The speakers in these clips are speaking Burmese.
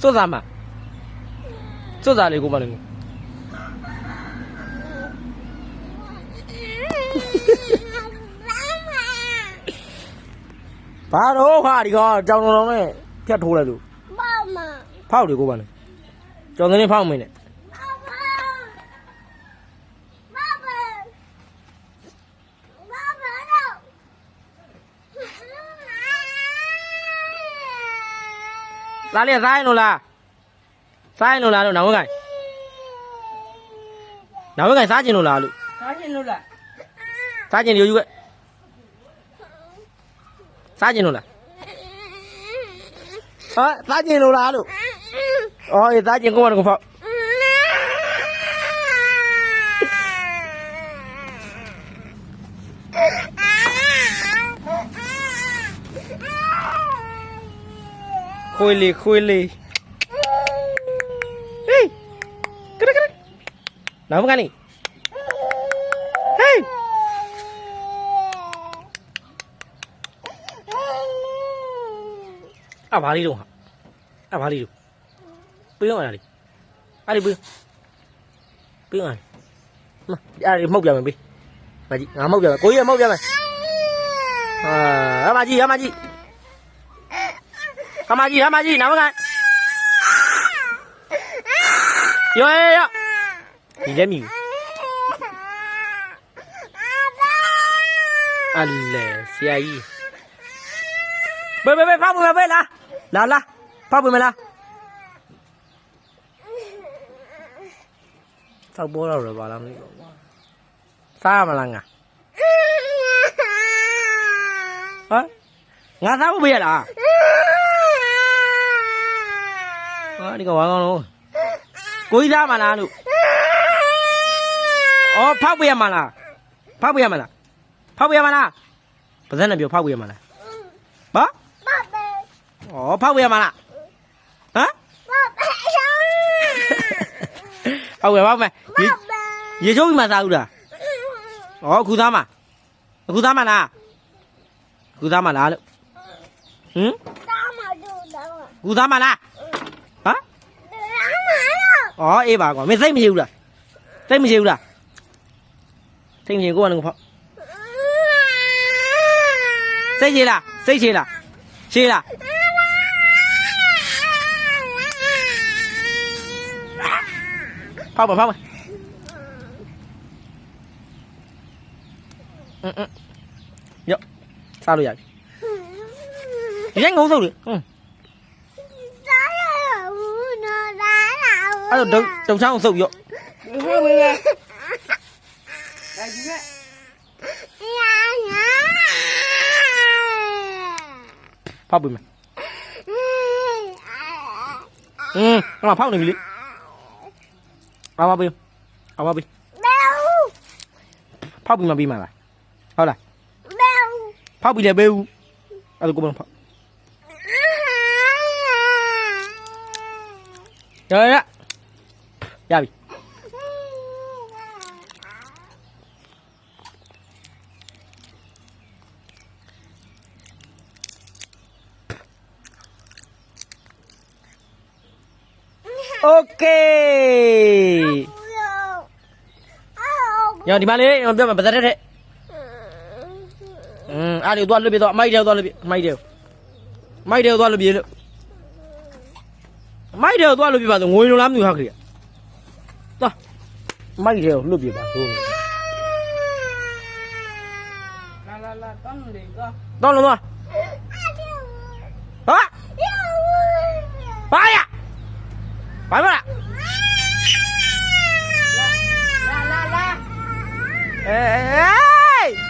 စွတ်စားမှာစွတ်စားလေကိုမလေးဘာတော့ခါဒီကောင်ကြောင်တော်နဲ့ဖြတ်ထိုးလိုက်လို့ဖောက်တယ်ကိုပါလေကြောင်စင်းဖောက်မင်းနဲ့လာလေစားရင်လို့လားစားရင်လို့လားလို့နောင်ဝက်ကိုင်နောင်ဝက်ကိုင်စားကျင်လို့လားလို့စားကျင်လို့လားစားကျင်တယ်ယူကစားကျင်လို့လားဟာစားကျင်လို့လားလို့အော်အေးစားကျင်ကိုမတော့ဖောက်ခွေးလေးဟေးကရနောင်မကနေဟေးအဘာလေးတော့ဟာအဘာလေးတော့ပြေးအောင်လားလေအဲ့ဒီပြေးအောင်မအဲ့ဒီမှုတ်ပြမယ်ပြေးမကြီးငါမှုတ်ပြမယ်ကိုကြီးကမှုတ်ပြမယ်အမကြီးနောင်မကန်ယောဒီလက်မီအလဲဆရာကြီးဘေဖောက်ဝင်မပဲလာဖောက်ဝင်မလားသောက်ပေါ်တော့ရပါလားမသိဘူးစားရမလားငါဟမ်ငါစားဖို့ပေးရလားဟာဒီကဝါကောင်းလို့ကိုကြီးသားမလားလို့အော်ဖောက်ပေးရမလားပါဇက်နဲ့ပြောဖောက်ပေးရမလားဘာဩဖောက်ပေးရမလားဟမ်ဖောက်မယ်ရေချိုးပြီးမှစားဦးလားဩအခုသားမလားလို့ဟမ်အခုသားမလားဟမ်ဩအေးပါကွာမင်းစိတ်မရှိဘူးလားကိုကလည်းဖောက်စိတ်ချေလားဖောက်ပါရောစားလို့ရပြီဒီငုံစုပ်လေအဲ့တော့တုံချောင်းစုပ်ရောဟုတ်ပြီဖောက်ပြီမယ်ငါဖောက်နေပြီလေเอามาပြီဖောက်ပြီမပြီးမှာလားဟုတ်လားဖောက်ပြီလေဘေးဦးအဲ့ဒါကိုမဖောက်ရပြီโอเคရောဒီမှာလေပြောမှာပါသက်တဲ့အားလေးသွားလွတ်ပြတော့မိုက်တယ်သွားလွတ်ပြမိုက်တယ်သွားလွတ်ပြလို့မိုက်တယ်သွားလွတ်ပြပါဆိုငွေလုံးလားမသိဘူးဟာခရီးသွားမိုက်တယ်လွတ်ပြပါဆိုလာတောင်းလေသွားဟာဘာရဘာမလားဟေး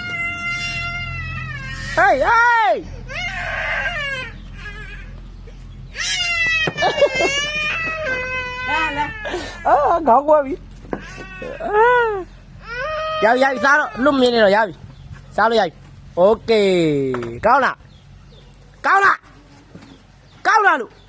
ခေါင်းကွာပြီရပြီစားတော့လွတ်မြင်နေတော့ရပြီစားလို့ရပြီโอเคကောင်းလားလို့